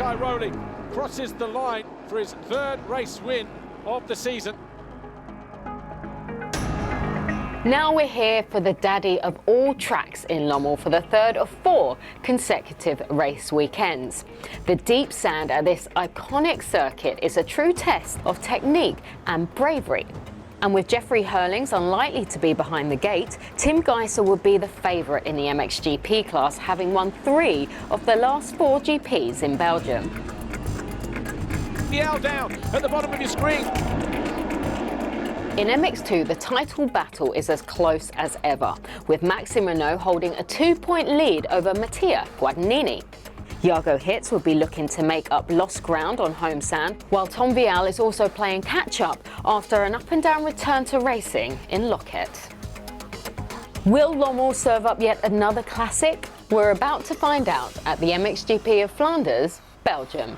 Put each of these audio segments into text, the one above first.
Cairoli crosses the line for his third race win of the season. Now we're here for the daddy of all tracks in Lommel for the third of 4 consecutive race weekends. The deep sand at this iconic circuit is a true test of technique and bravery. And with Jeffrey Hurlings unlikely to be behind the gate, Tim Geiser will be the favourite in the MXGP class, having won 3 of the last 4 GPs in Belgium. The L down at the bottom of your screen. In MX2, the title battle is as close as ever, with Maxime Renaux holding a 2-point lead over Mattia Guadagnini. Jago Hitz will be looking to make up lost ground on home sand, while Tom Vial is also playing catch-up after an up-and-down return to racing in Loket. Will Lommel serve up yet another classic? We're about to find out at the MXGP of Flanders, Belgium.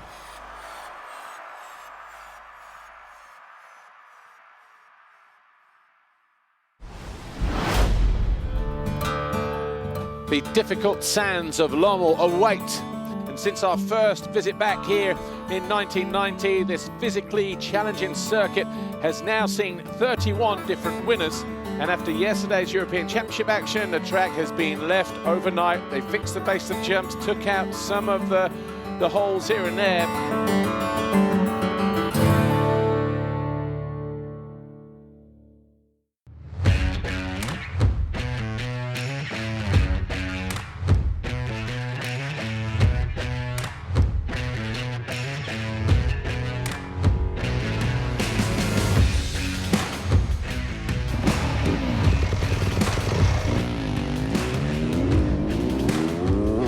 The difficult sands of Lommel await. And since our first visit back here in 1990, this physically challenging circuit has now seen 31 different winners. And after yesterday's European Championship action, the track has been left overnight. They fixed the base of jumps, took out some of the holes here and there.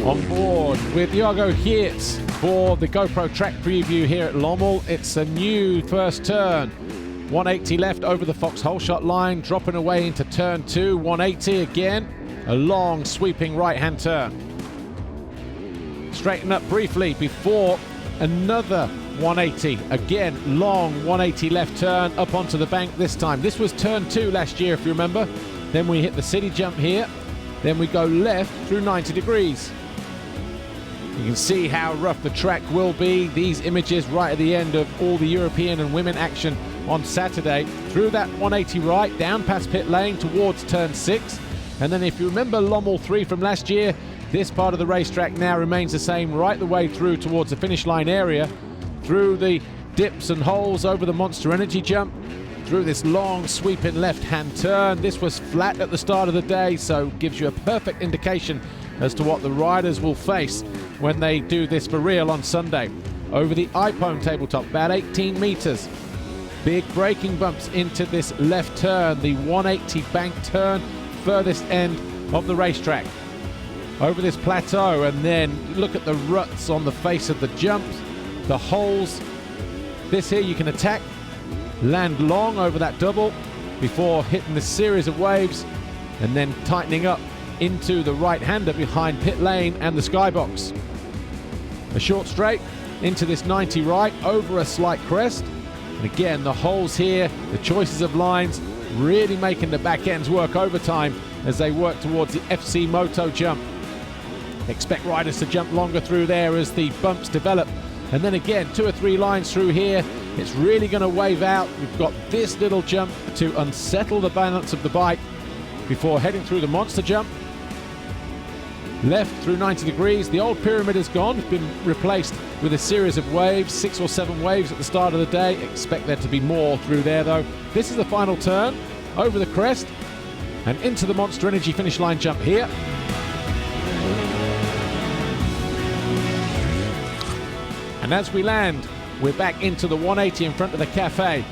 On board with Jago Hitz for the GoPro track preview here at Lommel. It's a new first turn. 180 left over the Foxhole shot line, dropping away into turn 2. 180 again. A long sweeping right-hand turn. Straighten up briefly before another 180. Again, long 180 left turn up onto the bank this time. This was turn 2 last year, if you remember. Then we hit the city jump here. Then we go left through 90 degrees. You can see how rough the track will be. These images right at the end of all the European and women action on Saturday. Through that 180 right, down past pit lane towards turn 6. And then if you remember Lommel 3 from last year, this part of the racetrack now remains the same right the way through towards the finish line area. Through the dips and holes over the Monster Energy jump. Through this long sweeping left-hand turn. This was flat at the start of the day, so gives you a perfect indication as to what the riders will face when they do this for real on Sunday. Over the iPhone tabletop, about 18 meters. Big braking bumps into this left turn, the 180 bank turn, furthest end of the racetrack. Over this plateau, and then look at the ruts on the face of the jumps, the holes. This here you can attack, land long over that double before hitting this series of waves and then tightening up into the right-hander behind pit lane and the skybox. A short straight into this 90 right over a slight crest, and again the holes here, the choices of lines really making the back ends work overtime as they work towards the FC Moto jump. Expect riders to jump longer through there as the bumps develop, and then again 2 or 3 lines through here. It's really going to wave out. We've got this little jump to unsettle the balance of the bike before heading through the monster jump. Left through 90 degrees. The old pyramid is gone. It's been replaced with a series of waves, 6 or 7 waves at the start of the day. Expect there to be more through there though. This is the final turn over the crest and into the Monster Energy finish line jump here. And as we land, we're back into the 180 in front of the cafe.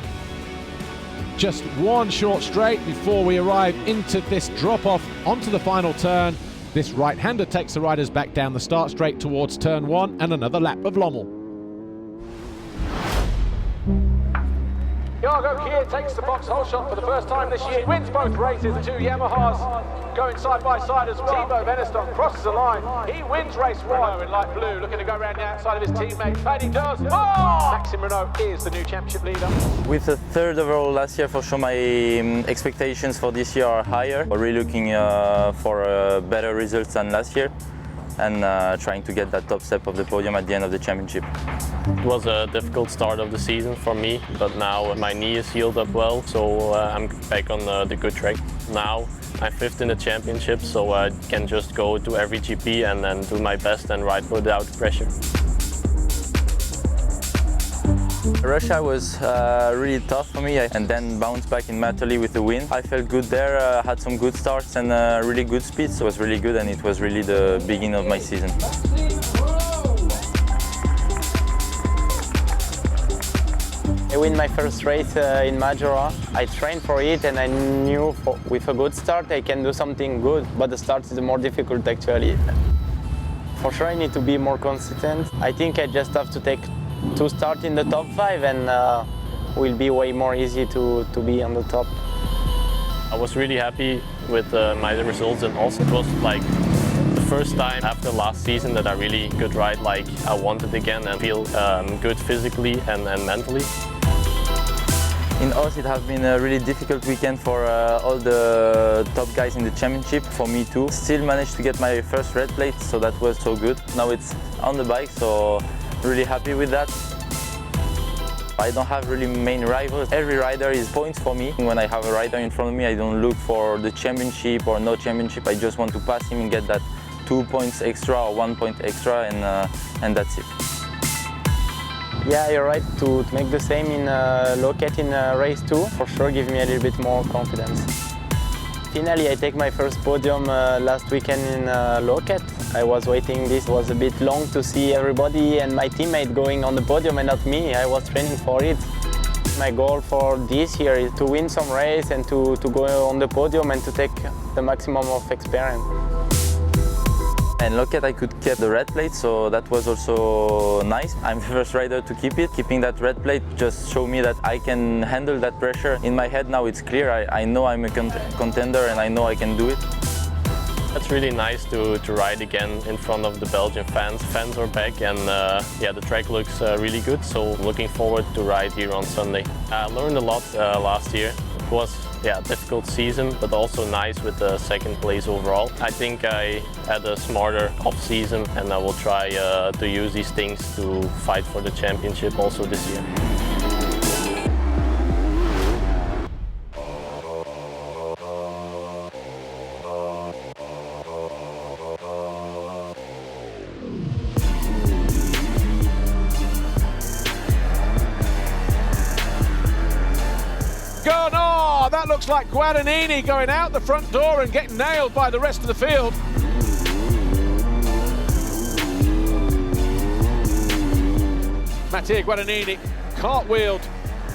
Just one short straight before we arrive into this drop-off onto the final turn. This right-hander takes the riders back down the start straight towards turn 1 and another lap of Lommel. Jago Hitz takes the Foxhole shot for the first time this year. He wins both races. The 2 Yamahas going side by side as well. Thibaut Veneston crosses the line. He wins race 1 in light blue, looking to go around the outside of his teammate. And he does. Oh! Maxime Renaux is the new championship leader. With a 3rd overall last year, for sure my expectations for this year are higher. We're really looking for better results than last year. and trying to get that top step of the podium at the end of the championship. It was a difficult start of the season for me, but now my knee is healed up well, so I'm back on the good track. Now I'm 5th in the championship, so I can just go to every GP and then do my best and ride without pressure. Russia was really tough for me, and then bounced back in Matterley with the win. I felt good there, had some good starts and really good speed, so it was really good, and it was really the beginning of my season. I win my first race in Majora. I trained for it and I knew with a good start I can do something good, but the start is more difficult actually. For sure I need to be more consistent. I think I just have to take 2 starts in the top 5 and will be way more easy to be on the top. I was really happy with my results, and also it was like the first time after last season that I really could ride like I wanted again and feel good physically and mentally. In Oz, it has been a really difficult weekend for all the top guys in the championship, for me too. Still managed to get my first red plate, so that was so good. Now it's on the bike, so really happy with that. I don't have really main rivals. Every rider is points for me. When I have a rider in front of me, I don't look for the championship or no championship. I just want to pass him and get that 2 points extra or 1 point extra, and that's it. Yeah, you're right, to make the same in Loket in race 2, for sure give me a little bit more confidence. Finally, I take my first podium last weekend in Loket. I was waiting, this was a bit long to see everybody and my teammate going on the podium and not me. I was training for it. My goal for this year is to win some race and to go on the podium and to take the maximum of experience. And Loket, I could keep the red plate, so that was also nice. I'm the first rider to keep it. Keeping that red plate just showed me that I can handle that pressure. In my head now it's clear, I know I'm a contender and I know I can do it. It's really nice to ride again in front of the Belgian fans. Fans are back, and yeah, the track looks really good, so looking forward to ride here on Sunday. I learned a lot last year. It was a difficult season, but also nice with the 2nd place overall. I think I had a smarter off-season, and I will try to use these things to fight for the championship also this year. That looks like Guadagnini going out the front door and getting nailed by the rest of the field. Mattia Guadagnini cartwheeled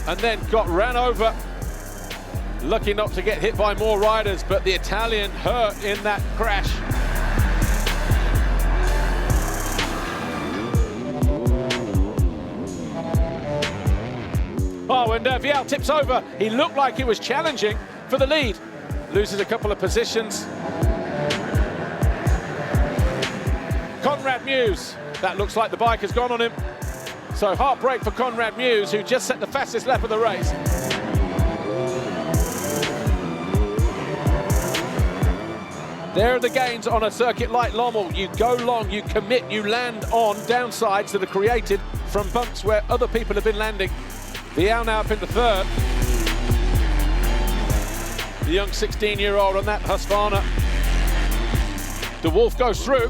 and then got ran over. Lucky not to get hit by more riders, but the Italian hurt in that crash. Oh, and Vial tips over. He looked like he was challenging for the lead. Loses a couple of positions. Conrad Muse. That looks like the bike has gone on him. So heartbreak for Conrad Muse, who just set the fastest lap of the race. There are the gains on a circuit like Lommel. You go long, you commit, you land on downsides that are created from bumps where other people have been landing. Vial now up in the 3rd. The young 16-year-old on that Husqvarna. De Wolf goes through.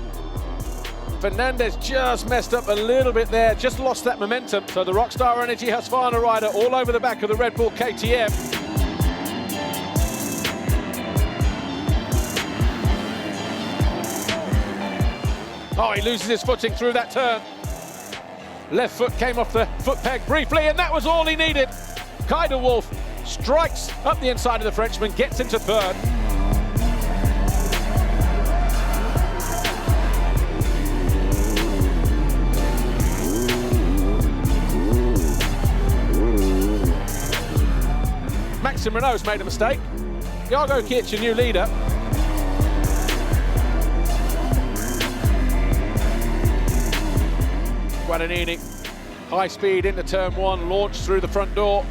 Fernandez just messed up a little bit there, just lost that momentum. So the Rockstar Energy Husqvarna rider all over the back of the Red Bull KTM. Oh, he loses his footing through that turn. Left foot came off the foot peg briefly, and that was all he needed. Kai de Wolf strikes up the inside of the Frenchman, gets into 3rd. Maxime Renault's made a mistake. Jago Kic, your new leader. Guadagnini, high speed into turn 1, launched through the front door,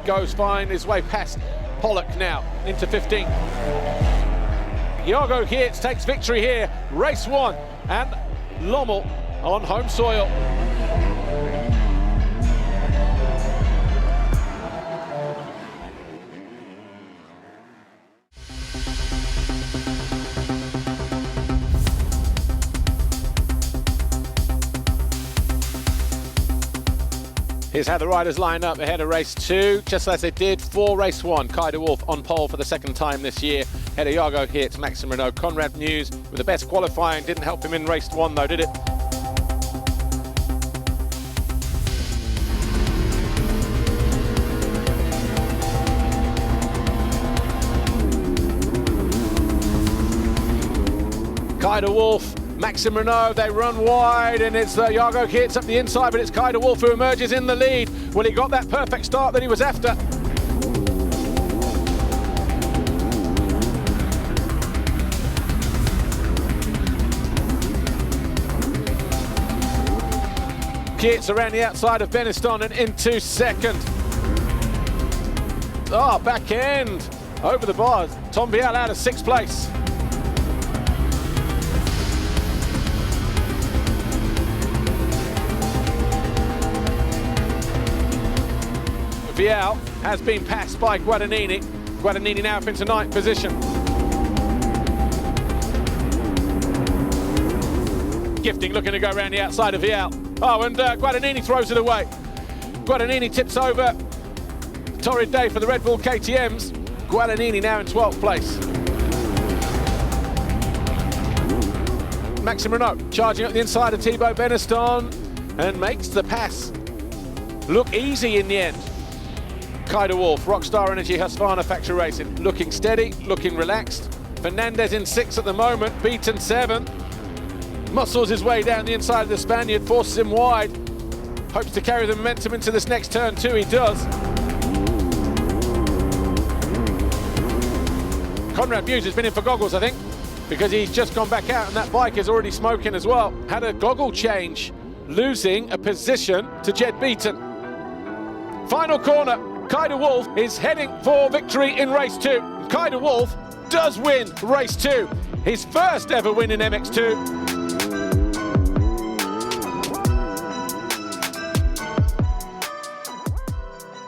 goes fine his way past Pollock now into 15th. Jago Kic takes victory here, race 1 and Lommel on home soil. Here's how the riders line up ahead of race 2, just as they did for race 1. Kai de Wolf on pole for the second time this year. Ahead of Jago Hits, Maxim Renault, Conrad News with the best qualifying. Didn't help him in race 1 though, did it? Kai de Wolf, Maxim Renault, they run wide, and it's Jago Hits up the inside, but it's Kai de Wolf who emerges in the lead. Well, he got that perfect start that he was after. Hits around the outside of Beniston and into second. Oh, back end, over the bars. Tom Vial out of 6th place. Vial has been passed by Guadagnini. Guadagnini now up into 9th position. Gifting looking to go around the outside of Vial. Oh, and Guadagnini throws it away. Guadagnini tips over. Torrid day for the Red Bull KTMs. Guadagnini now in 12th place. Maxim Renault charging up the inside of Thibaut Beniston and makes the pass look easy in the end. Kai de Wolf, Rockstar Energy Husqvarna Factory Racing, looking steady, looking relaxed. Fernandez in 6th at the moment, beaten 7th. Muscles his way down the inside of the Spaniard, forces him wide. Hopes to carry the momentum into this next turn too, he does. Conrad Muse has been in for goggles, I think, because he's just gone back out and that bike is already smoking as well. Had a goggle change, losing a position to Jed Beaton. Final corner. Kai de Wolf is heading for victory in race 2. Kai de Wolf does win race 2. His first ever win in MX2.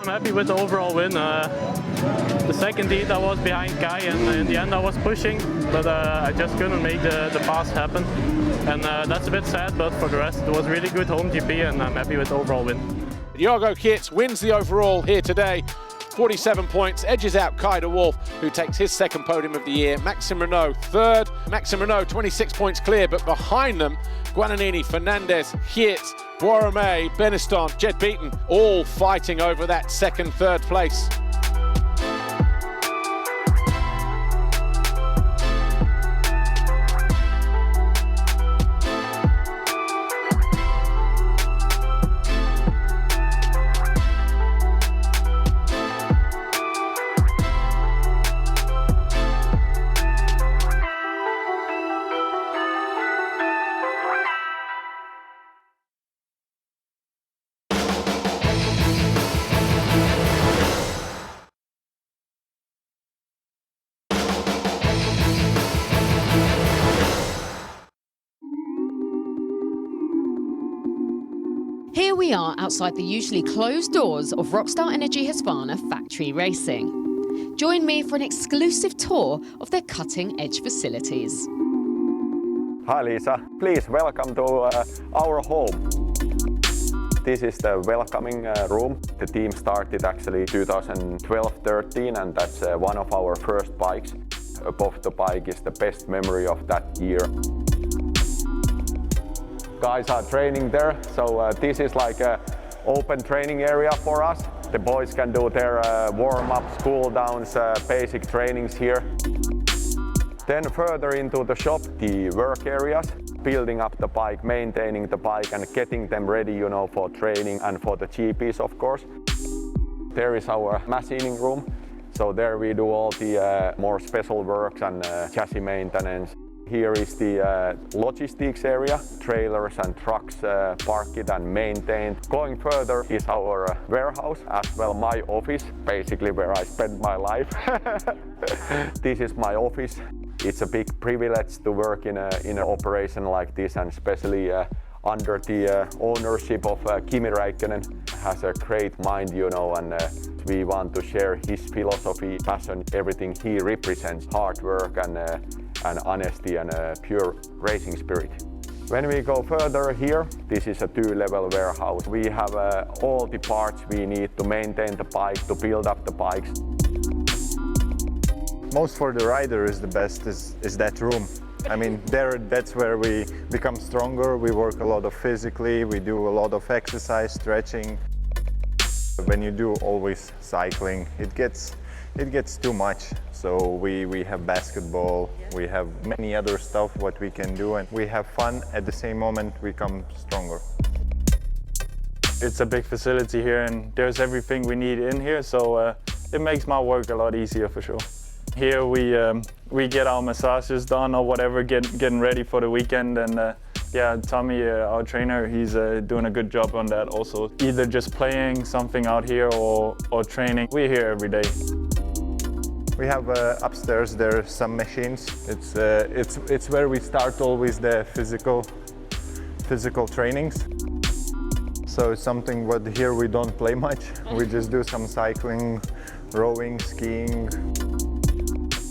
I'm happy with the overall win. The second heat I was behind Kai, and in the end I was pushing, but I just couldn't make the pass happen. And that's a bit sad, but for the rest it was really good home GP, and I'm happy with the overall win. Jago Hits wins the overall here today. 47 points, edges out Kai de Wolf, who takes his second podium of the year. Maxim Renault third. Maxim Renault 26 points clear, but behind them, Guadagnini, Fernandez, Hits, Boirame, Beniston, Jed Beaton, all fighting over that second, third place. Here we are outside the usually closed doors of Rockstar Energy Husqvarna Factory Racing. Join me for an exclusive tour of their cutting-edge facilities. Hi Lisa, please welcome to our home. This is the welcoming room. The team started actually 2012-13, and that's one of our first bikes. Above the bike is the best memory of that year. Guys are training there, so this is like an open training area for us. The boys can do their warm-ups, cool-downs, basic trainings here. Then further into the shop, the work areas, building up the bike, maintaining the bike and getting them ready, you know, for training and for the GPs, of course. There is our machining room, so there we do all the more special works and chassis maintenance. Here is the logistics area, trailers and trucks parked and maintained. Going further is our warehouse, as well my office, basically where I spend my life. This is my office. It's a big privilege to work in an operation like this, and especially under the ownership of Kimi Räikkönen. Has a great mind, you know, and we want to share his philosophy, passion, everything he represents, hard work and honesty and pure racing spirit. When we go further here, this is a 2-level warehouse. We have all the parts we need to maintain the bike, to build up the bikes. Most for the rider is the best is that room. I mean, that's where we become stronger. We work a lot of physically, we do a lot of exercise, stretching. When you do always cycling, it gets too much. So we have basketball, we have many other stuff what we can do, and we have fun. At the same moment, we become stronger. It's a big facility here, and there's everything we need in here, so it makes my work a lot easier for sure. Here we get our massages done or whatever, getting ready for the weekend, and yeah, Tommy, our trainer, he's doing a good job on that also. Either just playing something out here or training. We're here every day. We have upstairs there some machines. It's where we start always the physical trainings. So it's something what here we don't play much. We just do some cycling, rowing, skiing.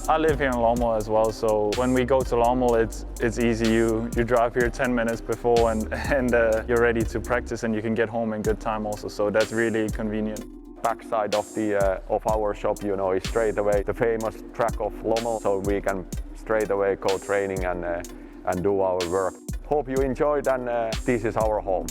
I live here in Lommel as well, so when we go to Lommel, it's easy. You drive here 10 minutes before and you're ready to practice, and you can get home in good time also, so that's really convenient. Backside of our shop, you know, is straight away the famous track of Lommel, so we can straight away go training and do our work. Hope you enjoyed, and this is our home.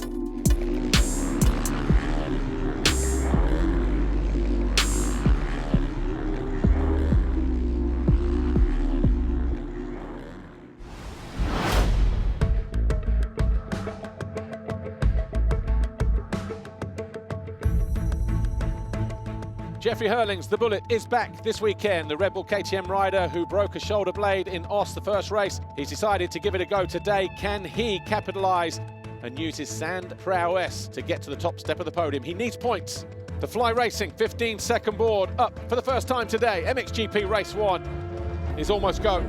Jeffrey Hurlings, the Bullet, is back this weekend. The Red Bull KTM rider who broke a shoulder blade in Oss, the first race. He's decided to give it a go today. Can he capitalise and use his sand prowess to get to the top step of the podium? He needs points. The Fly Racing 15-second board up for the first time today. MXGP Race 1 is almost go.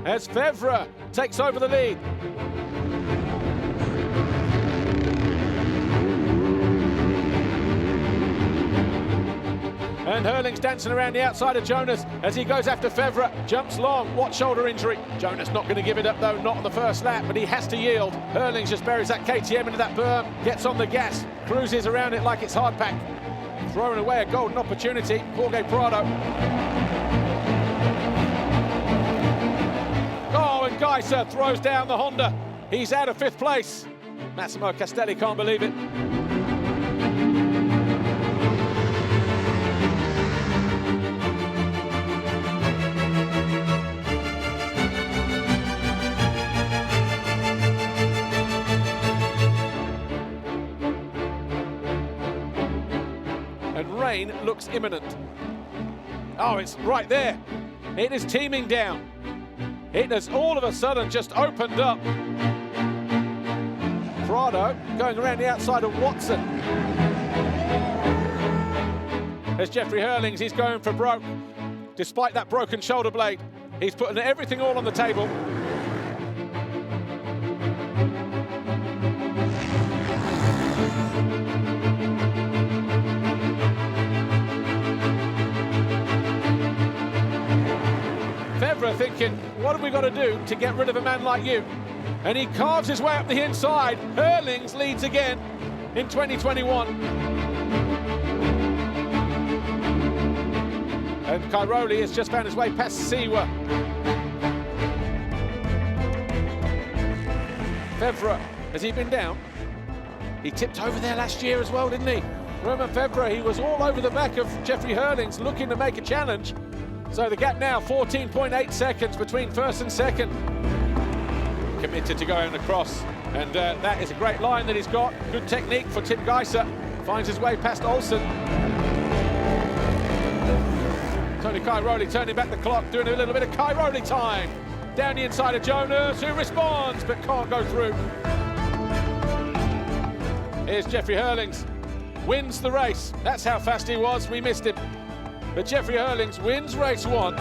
As Fevre takes over the lead. And Hurlings dancing around the outside of Jonas as he goes after Fevre. Jumps long. What shoulder injury? Jonas not going to give it up though, not on the first lap, but he has to yield. Hurlings just buries that KTM into that berm, gets on the gas, cruises around it like it's hard pack. Throwing away a golden opportunity. Jorge Prado. Geiser throws down the Honda. He's out of 5th place. Massimo Castelli can't believe it. And rain looks imminent. Oh, it's right there. It is teeming down. It has all of a sudden just opened up. Prado going around the outside of Watson. There's Jeffrey Hurlings, he's going for broke. Despite that broken shoulder blade, he's putting everything all on the table. Fevre thinking, what have we got to do to get rid of a man like you? And he carves his way up the inside. Hurlings leads again in 2021. And Cairoli has just found his way past Siwa. Fevre, has he been down? He tipped over there last year as well, didn't he? Romain Fevre, he was all over the back of Jeffrey Hurlings looking to make a challenge. So the gap now, 14.8 seconds between first and second. committed to going across. And that is a great line that he's got. Good technique for Tim Geiser. Finds his way past Olsen. Tony Cairoli turning back the clock, doing a little bit of Cairoli time. Down the inside of Jonas, who responds but can't go through. Here's Jeffrey Hurlings. Wins the race. That's how fast he was. We missed him. But Jeffrey Hurlings wins race 1.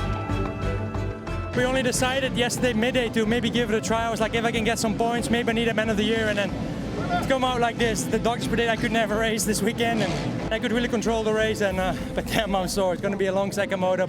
We only decided yesterday midday to maybe give it a try. I was like, if I can get some points, maybe I need a man of the year. And then to come out like this, the doctors predicted I could never race this weekend, and I could really control the race. And but damn, I'm sore. It's going to be a long second motor.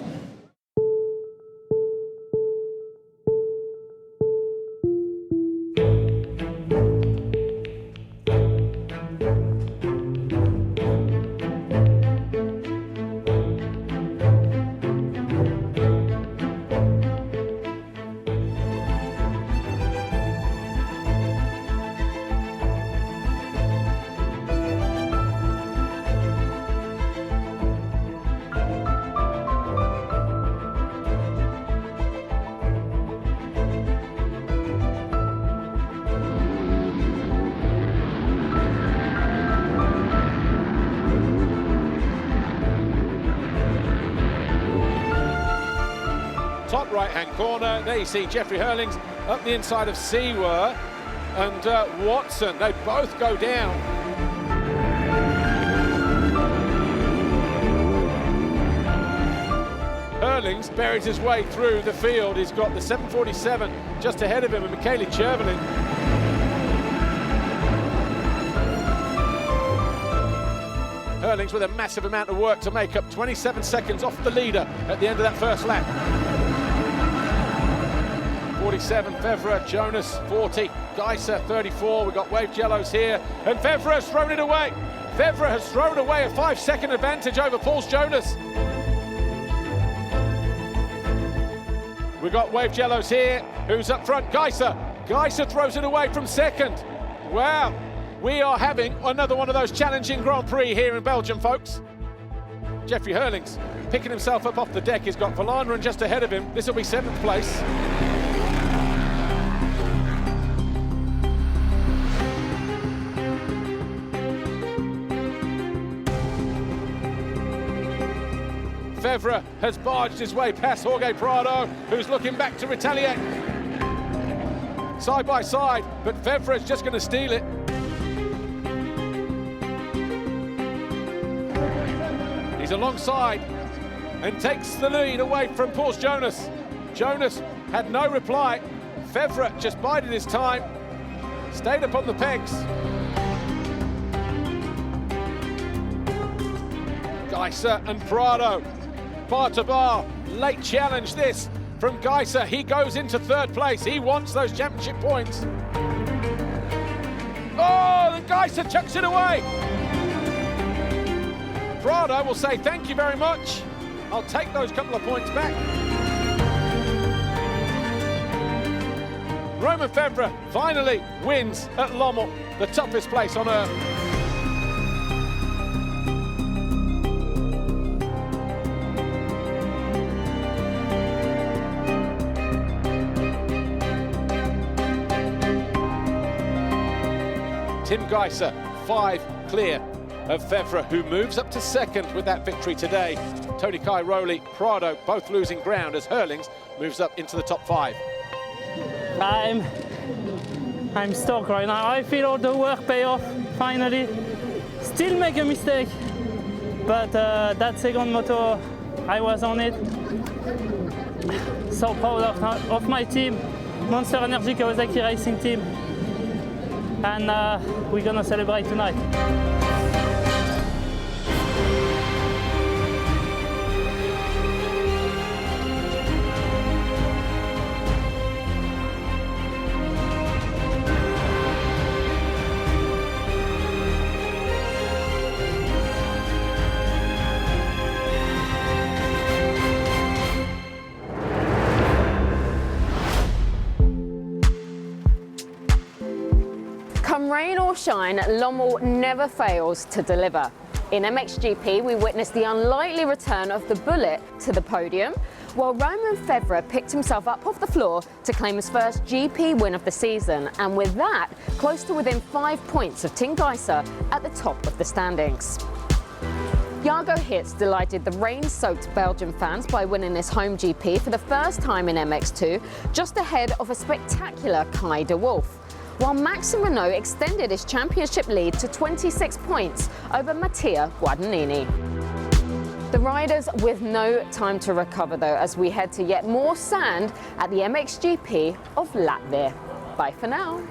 Top right-hand corner, there you see Jeffrey Hurlings up the inside of Sewer and Watson. They both go down. Hurlings buried his way through the field. He's got the 747 just ahead of him and Michele Chervelin. Hurlings with a massive amount of work to make up, 27 seconds off the leader at the end of that first lap. 47, Fevre, Jonas, 40, Geiser, 34. We've got wave yellows here, and Fevre has thrown it away. Fevre has thrown away a 5-second advantage over Paul's Jonas. We've got wave yellows here. Who's up front? Geiser. Geiser throws it away from second. Wow, we are having another one of those challenging Grand Prix here in Belgium, folks. Jeffrey Hurlings picking himself up off the deck. He's got Verlanen just ahead of him. This will be 7th place. Fevre has barged his way past Jorge Prado, who's looking back to retaliate. Side by side, but Fevre is just going to steal it. He's alongside and takes the lead away from Paul Jonas. Jonas had no reply. Fevre just bided his time, stayed up on the pegs. Geiser and Prado. Bar to bar, late challenge this from Geiser. He goes into 3rd place. He wants those championship points. Oh, and Geiser chucks it away. Prado will say thank you very much. I'll take those couple of points back. Romain Fevre finally wins at Lommel, the toughest place on earth. Tim Geiser, 5 clear of Fevre, who moves up to 2nd with that victory today. Tony Cairoli, Prado, both losing ground as Hurlings moves up into the top 5. I'm stoked right now. I feel all the work pay off, finally. Still make a mistake, but that second moto, I was on it. So proud of my team, Monster Energy Kawasaki Racing Team. And we're gonna celebrate tonight. Come rain or shine, Lommel never fails to deliver. In MXGP, we witnessed the unlikely return of the Bullet to the podium, Well, Roman Febvre picked himself up off the floor to claim his first GP win of the season, and with that, close to within 5 points of Tim Geiser at the top of the standings. Jago Hitz delighted the rain-soaked Belgian fans by winning his home GP for the first time in MX2, just ahead of a spectacular Kai de Wolf, while Maxime Renault extended his championship lead to 26 points over Mattia Guadagnini. The riders with no time to recover though, as we head to yet more sand at the MXGP of Latvia. Bye for now.